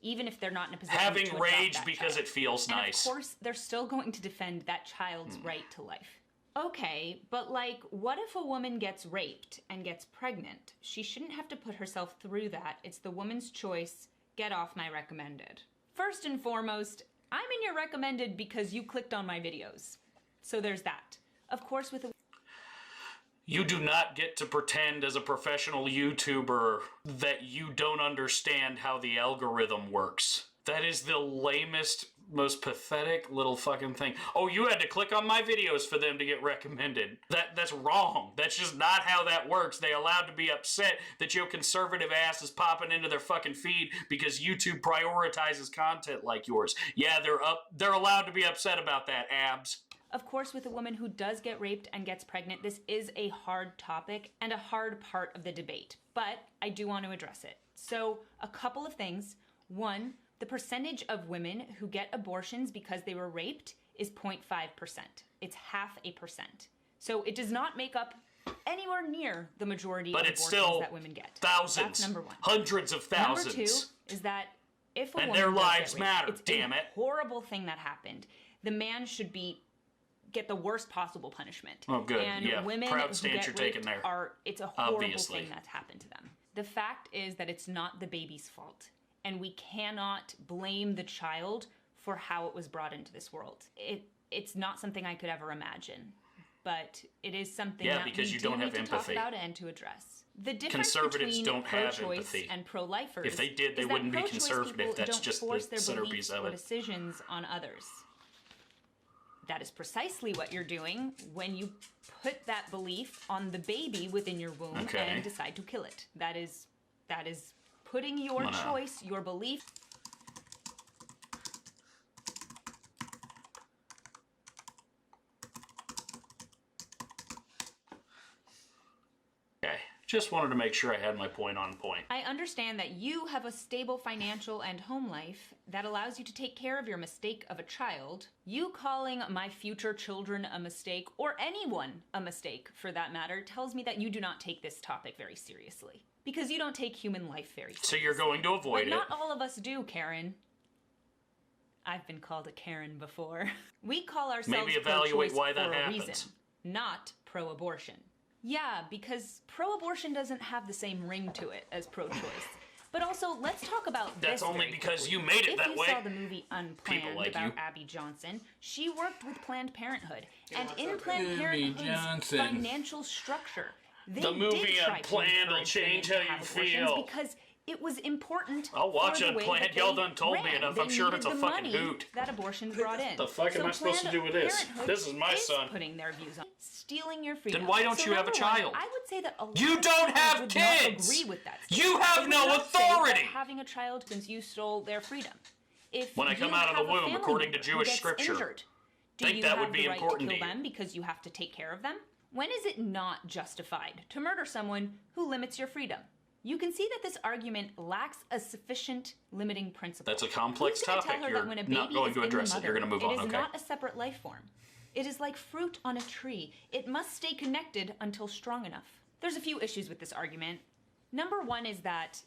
even if they're not in a position to adopt having rage because it feels nice. And of course, they're still going to defend that child's right to life. Okay, but like, what if a woman gets raped and gets pregnant? She shouldn't have to put herself through that. It's the woman's choice. Get off my recommended. First and foremost, I'm in your recommended because you clicked on my videos. So there's that. Of course, with a... You do not get to pretend as a professional YouTuber that you don't understand how the algorithm works. That is the lamest, most pathetic little fucking thing. Oh, you had to click on my videos for them to get recommended. That's wrong. That's just not how that works. They allowed to be upset that your conservative ass is popping into their fucking feed because YouTube prioritizes content like yours. Yeah, they're allowed to be upset about that, abs. Of course, with a woman who does get raped and gets pregnant, this is a hard topic and a hard part of the debate, but I do want to address it. So, a couple of things. One, the percentage of women who get abortions because they were raped is 0.5%. It's 0.5%. So it does not make up anywhere near the majority of abortions that women get. Thousands. That's number one. Hundreds of thousands. Number two is that if a woman their does lives get raped, matter, it's damn a it. horrible thing that happened. the man should get the worst possible punishment. Oh, good. And Yeah. women Proud who stance get you're taking raped there. it's a horrible Obviously. thing that's happened to them. The fact is that it's not the baby's fault, and we cannot blame the child for how it was brought into this world. It's not something I could ever imagine, but it is something that because we you do don't need have to empathy. talk about and to address. The difference Conservatives between don't have pro-choice empathy. and pro-lifers If they did, they is that wouldn't be pro-choice conservative. people That's don't just the force their centerpiece beliefs of or it. decisions on others. That is precisely what you're doing when you put that belief on the baby within your womb Okay. and decide to kill it. That is putting your choice, your belief. Okay. Just wanted to make sure I had my point on point. I understand that you have a stable financial and home life that allows you to take care of your mistake of a child. You calling my future children a mistake, or anyone a mistake for that matter, tells me that you do not take this topic very seriously. Because you don't take human life very seriously. So you're going to avoid But not it. all of us do, Karen. I've been called a Karen before. We call ourselves Maybe evaluate pro-choice why that for a happens. reason, not pro-abortion. Yeah, because pro-abortion doesn't have the same ring to it as pro-choice. But also, let's talk about this. That's only very because quickly. you made it if that you way. saw the movie Unplanned like about you. Abby Johnson, she worked with Planned Parenthood. And in Planned Abby Parenthood's Johnson. financial structure, they The movie did try to Unplanned will encourage change women how to you have abortions feel. because it was important. I'll watch for the way Unplanned. that Y'all they done told me ran. enough. They I'm sure it's a needed the fucking money hoot. that abortions brought in. The fuck am I supposed to Planned do with this? Parenthood This is my is son. Putting their views on stealing your freedom. Then why don't So you have a number one, child? I would say that a lot You of don't people have would not kids! agree with that. You statement. have They would no not say that authority! having a child since you stole their freedom. If When I you come out of have the a womb, family according to member who Jewish gets scripture, injured, do think you that have would be the right important to to kill you. them because you have to take care of them? When is it not justified to murder someone who limits your freedom? You can see that this argument lacks a sufficient limiting principle. That's a complex Who's gonna topic. Tell her You're that when a not baby going is to in the address it. mother, You're going to move on. It is Okay. not a separate life form. It is like fruit on a tree. It must stay connected until strong enough. There's a few issues with this argument. Number one is that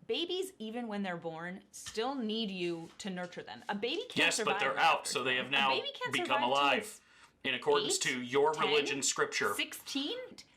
babies, even when they're born, still need you to nurture them. A baby can't Yes, survive. but they're right out, after so they have birth. now A baby can't become survive till alive it's in accordance 8, to your 10, religion scripture. 16?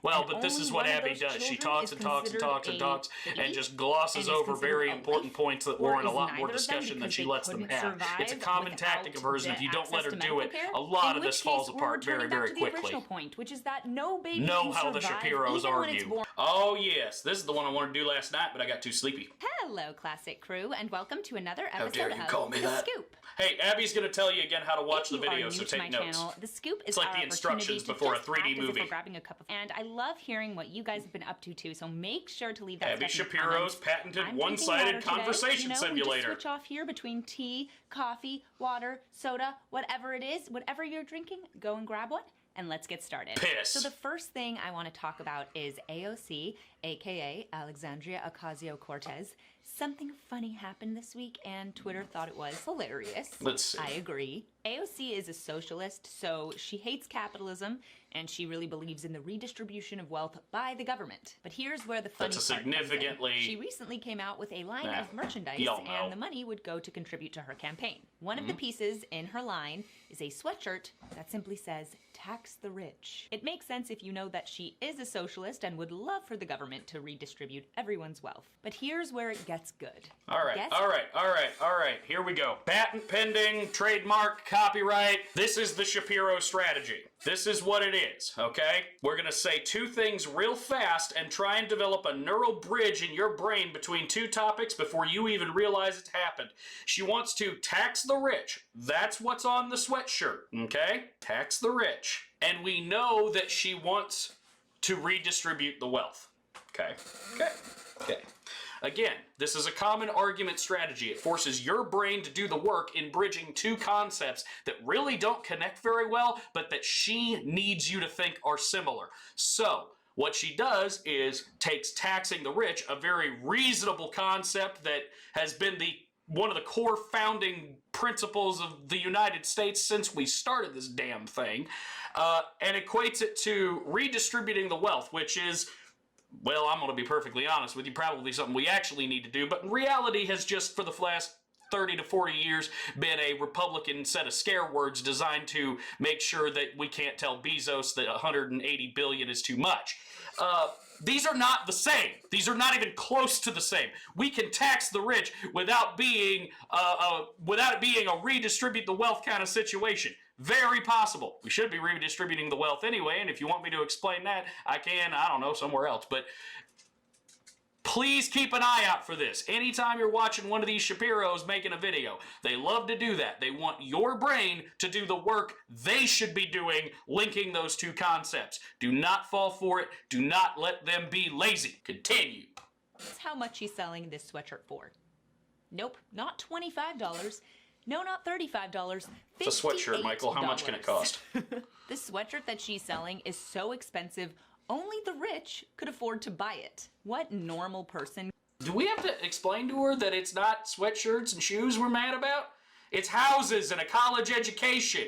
Well, And but this only is what one of Abby those does. She children talks is and talks and considered talks and a talks baby and just glosses and is over considered very a important life, points that or warrant a is lot more neither of them discussion than because she they lets them couldn't have. It's a survive common without tactic of hers, and if you don't let her access to do it, medical care, a lot in of which this falls case we're apart very, returning back very to the quickly. original point, which is that no baby Know can how the survive Shapiros even when it's argue. born. Oh, yes. This is the one I wanted to do last night, but I got too sleepy. Hello, classic crew, and welcome to another How episode dare you of call me The that? Scoop. Hey, Abby's going to tell you again how to watch If the you are video, new so to my take notes. channel, The Scoop is It's like our the instructions opportunity to before a just 3D act as if movie. we're grabbing a cup of, and I love hearing what you guys have been up to too. So make sure to leave that Abby stuff in the Shapiro's comments. patented I'm one-sided drinking water conversation today. We simulator. just switch off here between tea, coffee, water, soda, whatever it is, whatever you're drinking. Go and grab one. And let's get started. Piss. So the first thing I want to talk about is AOC, aka Alexandria Ocasio-Cortez. Something funny happened this week, and Twitter thought it was hilarious. Let's see. I agree. AOC is a socialist, so she hates capitalism, and she really believes in the redistribution of wealth by the government. But here's where the funny That's a part comes in. significantly- She recently came out with a line Nah, of merchandise, y'all know. and the money would go to contribute to her campaign. One Mm-hmm. of the pieces in her line is a sweatshirt that simply says, "Tax the rich." It makes sense if you know that she is a socialist and would love for the government to redistribute everyone's wealth. But here's where it gets good. All right, Guess- all right. Here we go. Patent pending, trademark, copyright. This is the Shapiro strategy. This is what it is, okay? We're going to say two things real fast and try and develop a neural bridge in your brain between two topics before you even realize it's happened. She wants to tax the rich. That's what's on the sweatshirt, okay? Tax the rich. And we know that she wants to redistribute the wealth. Okay. Again, this is a common argument strategy. It forces your brain to do the work in bridging two concepts that really don't connect very well, but that she needs you to think are similar. So, what she does is takes taxing the rich, a very reasonable concept that has been one of the core founding principles of the United States since we started this damn thing, and equates it to redistributing the wealth, which is, well, I'm going to be perfectly honest with you, probably something we actually need to do, but in reality has just for the last 30 to 40 years been a Republican set of scare words designed to make sure that we can't tell Bezos that 180 billion is too much. These are not the same. These are not even close to the same. We can tax the rich without it being a redistribute the wealth kind of situation. Very possible. We should be redistributing the wealth anyway, and if you want me to explain that, I can, I don't know, somewhere else. But please keep an eye out for this. Anytime you're watching one of these Shapiros making a video, they love to do that. They want your brain to do the work they should be doing, linking those two concepts. Do not fall for it. Do not let them be lazy. Continue. That's how much she's selling this sweatshirt for. Nope, not $25. No, not $35. It's a sweatshirt, Michael. How much can it cost? This sweatshirt that she's selling is so expensive, only the rich could afford to buy it. What normal person? Do we have to explain to her that it's not sweatshirts and shoes we're mad about? It's houses and a college education.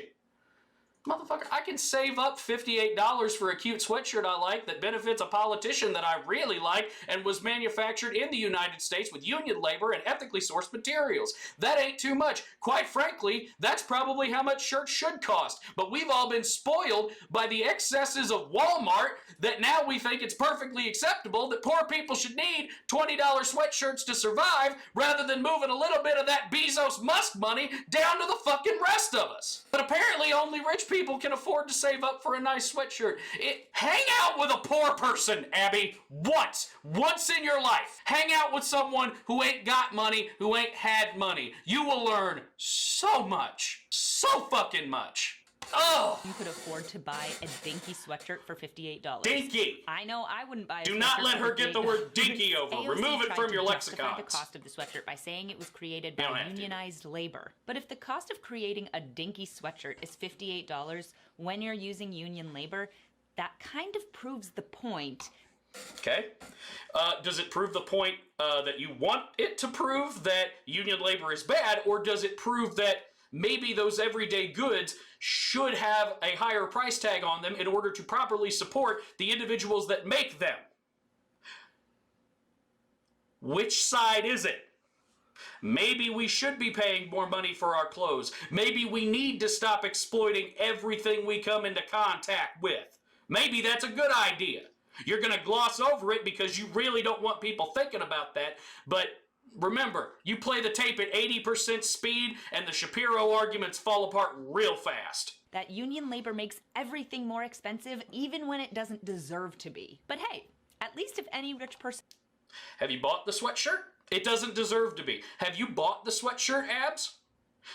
Motherfucker, I can save up $58 for a cute sweatshirt I like that benefits a politician that I really like and was manufactured in the United States with union labor and ethically sourced materials. That ain't too much. Quite frankly, that's probably how much shirts should cost. But we've all been spoiled by the excesses of Walmart that now we think it's perfectly acceptable that poor people should need $20 sweatshirts to survive rather than moving a little bit of that Bezos Musk money down to the fucking rest of us. But apparently only rich people can afford to save up for a nice sweatshirt. Hang out with a poor person, Abby, once in your life. Hang out with someone who ain't got money, who ain't had money. You will learn so much, so fucking much. Oh! You could afford to buy a dinky sweatshirt for $58. Dinky! I know I wouldn't buy a Do sweatshirt not let for her get the word dinky over. AOC Remove it tried from to your justify lexicons. the cost of the sweatshirt by saying it was created You don't by have to. unionized labor. But if the cost of creating a dinky sweatshirt is $58 when you're using union labor, that kind of proves the point. Okay. Does it prove the point that you want it to prove, that union labor is bad, or does it prove that maybe those everyday goods should have a higher price tag on them in order to properly support the individuals that make them? Which side is it? Maybe we should be paying more money for our clothes. Maybe we need to stop exploiting everything we come into contact with. Maybe that's a good idea. You're going to gloss over it because you really don't want people thinking about that, but remember, you play the tape at 80% speed and the Shapiro arguments fall apart real fast. That union labor makes everything more expensive even when it doesn't deserve to be. But hey, at least if any rich person... Have you bought the sweatshirt? It doesn't deserve to be. Have you bought the sweatshirt, Abs?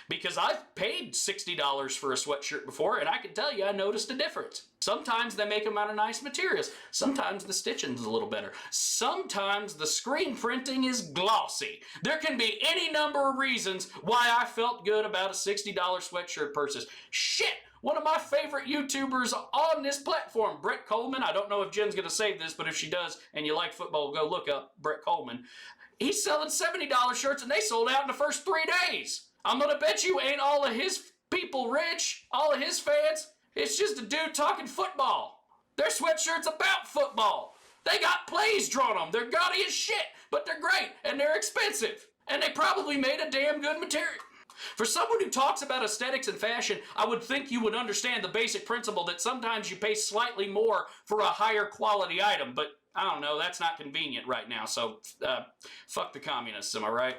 Because I've paid $60 for a sweatshirt before, and I can tell you I noticed a difference. Sometimes they make them out of nice materials. Sometimes the stitching's a little better. Sometimes the screen printing is glossy. There can be any number of reasons why I felt good about a $60 sweatshirt purchase. Shit! One of my favorite YouTubers on this platform, Brett Coleman. I don't know if Jen's going to save this, but if she does, and you like football, go look up Brett Coleman. He's selling $70 shirts, and they sold out in the first 3 days. I'm going to bet you ain't all of his people rich, all of his fans. It's just a dude talking football. Their sweatshirt's about football. They got plays drawn on them. They're gaudy as shit, but they're great, and they're expensive. And they probably made a damn good material. For someone who talks about aesthetics and fashion, I would think you would understand the basic principle that sometimes you pay slightly more for a higher quality item, but I don't know, that's not convenient right now, so fuck the communists, am I right?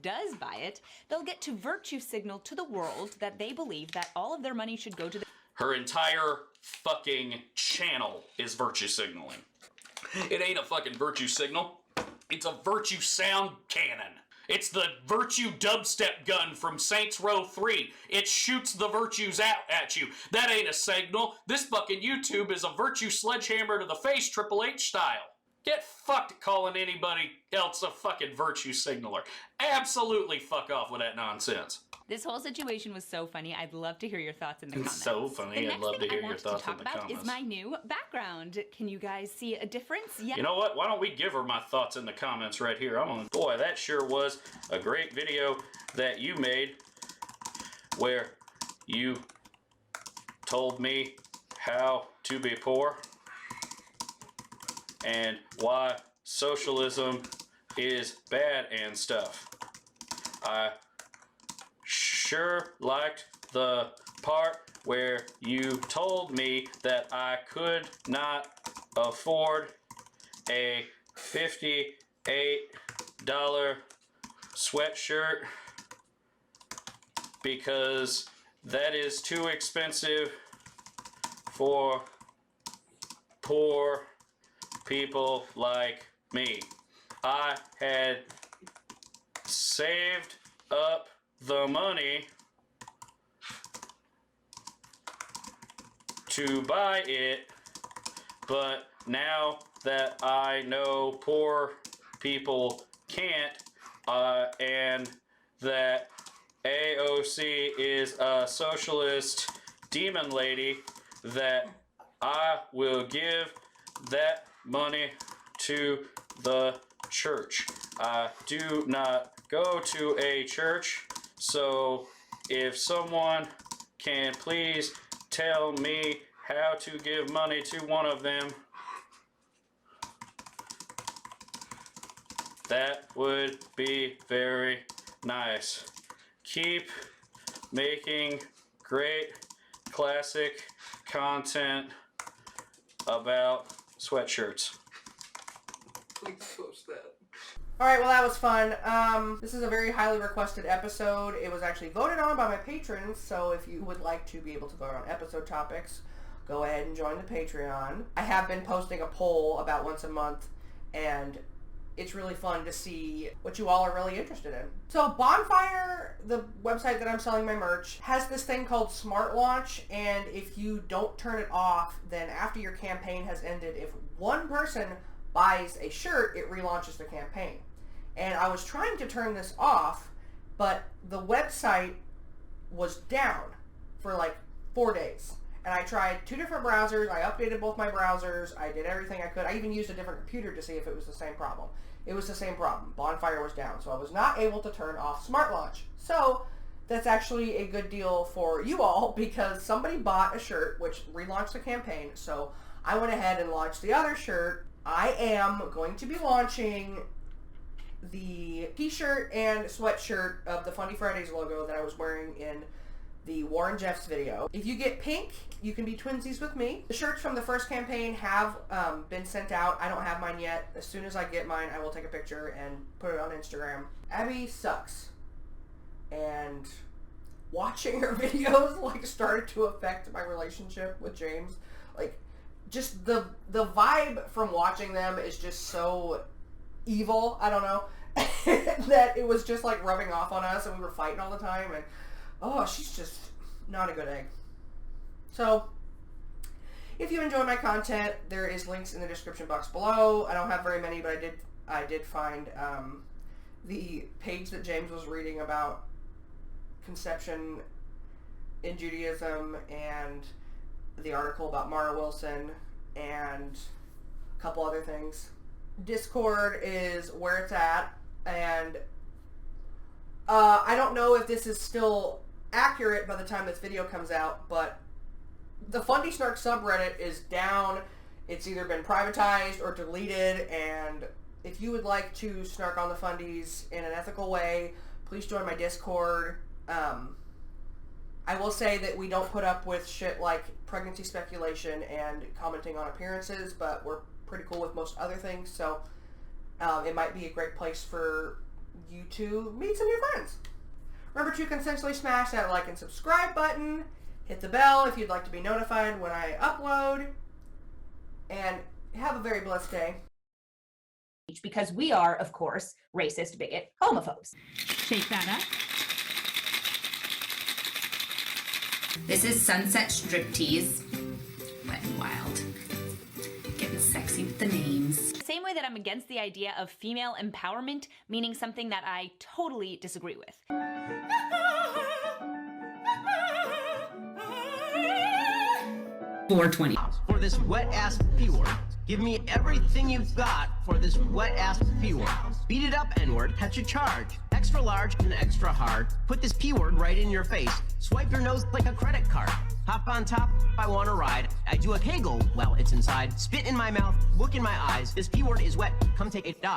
does buy it, they'll get to virtue signal to the world that they believe that all of their money should go to the... Her entire fucking channel is virtue signaling. It ain't a fucking virtue signal. It's a virtue sound cannon. It's the virtue dubstep gun from Saints Row 3. It shoots the virtues out at you. That ain't a signal. This fucking YouTube is a virtue sledgehammer to the face, Triple H style. Get fucked calling anybody else a fucking virtue signaler. Absolutely fuck off with that nonsense. This whole situation was so funny. I'd love to hear your thoughts in the comments. It's so funny. I'd love to hear your thoughts in the comments. Is my new background. Can you guys see a difference? Yeah. You know what? Why don't we give her my thoughts in the comments right here? Boy, that sure was a great video that you made where you told me how to be poor and why socialism is bad and stuff. I sure liked the part where you told me that I could not afford a $58 sweatshirt because that is too expensive for poor people like me. I had saved up the money to buy it, but now that I know poor people can't, and that AOC is a socialist demon lady, that I will give that money to the church. I do not go to a church, so if someone can please tell me how to give money to one of them, that would be very nice. Keep making great classic content about sweatshirts. Please post that. Alright, well that was fun. This is a very highly requested episode. It was actually voted on by my patrons, so if you would like to be able to vote on episode topics, go ahead and join the Patreon. I have been posting a poll about once a month, and it's really fun to see what you all are really interested in. So Bonfire, the website that I'm selling my merch, has this thing called Smart Launch, and if you don't turn it off, then after your campaign has ended, if one person buys a shirt, it relaunches the campaign. And I was trying to turn this off, but the website was down for like 4 days. And I tried 2 different browsers, I updated both my browsers, I did everything I could. I even used a different computer to see if it was the same problem. It was the same problem. Bonfire was down, so I was not able to turn off Smart Launch. So that's actually a good deal for you all, because somebody bought a shirt which relaunched the campaign, so I went ahead and launched the other shirt. I am going to be launching the t-shirt and sweatshirt of the Fundie Fridays logo that I was wearing in the Warren Jeffs video. If you get pink, you can be twinsies with me. The shirts from the first campaign have been sent out. I don't have mine yet. As soon as I get mine, I will take a picture and put it on Instagram. Abby sucks. And watching her videos like started to affect my relationship with James. Like, just the vibe from watching them is just so evil, I don't know, that it was just like rubbing off on us, and we were fighting all the time, and oh, she's just not a good egg. So, if you enjoy my content, there is links in the description box below. I don't have very many, but I did find the page that James was reading about conception in Judaism, and the article about Mara Wilson, and a couple other things. Discord is where it's at, and I don't know if this is still accurate by the time this video comes out, but the Fundie Snark subreddit is down. It's either been privatized or deleted, and if you would like to snark on the Fundies in an ethical way, please join my Discord. I will say that we don't put up with shit like pregnancy speculation and commenting on appearances, but we're pretty cool with most other things, so it might be a great place for you to meet some new friends. Remember to consensually smash that like and subscribe button, hit the bell if you'd like to be notified when I upload, and have a very blessed day. Because we are, of course, racist, bigot, homophobes. Shake that up. This is Sunset Striptease. Wet and Wild. Getting sexy with the names. The same way that I'm against the idea of female empowerment meaning something that I totally disagree with. 420. For this wet-ass P-word. Give me everything you've got for this wet-ass P-word. Beat it up, N-word. Catch a charge. Extra large and extra hard. Put this P-word right in your face. Swipe your nose like a credit card. Hop on top if I want to ride. I do a Kegel while it's inside. Spit in my mouth. Look in my eyes. This P-word is wet. Come take a dive.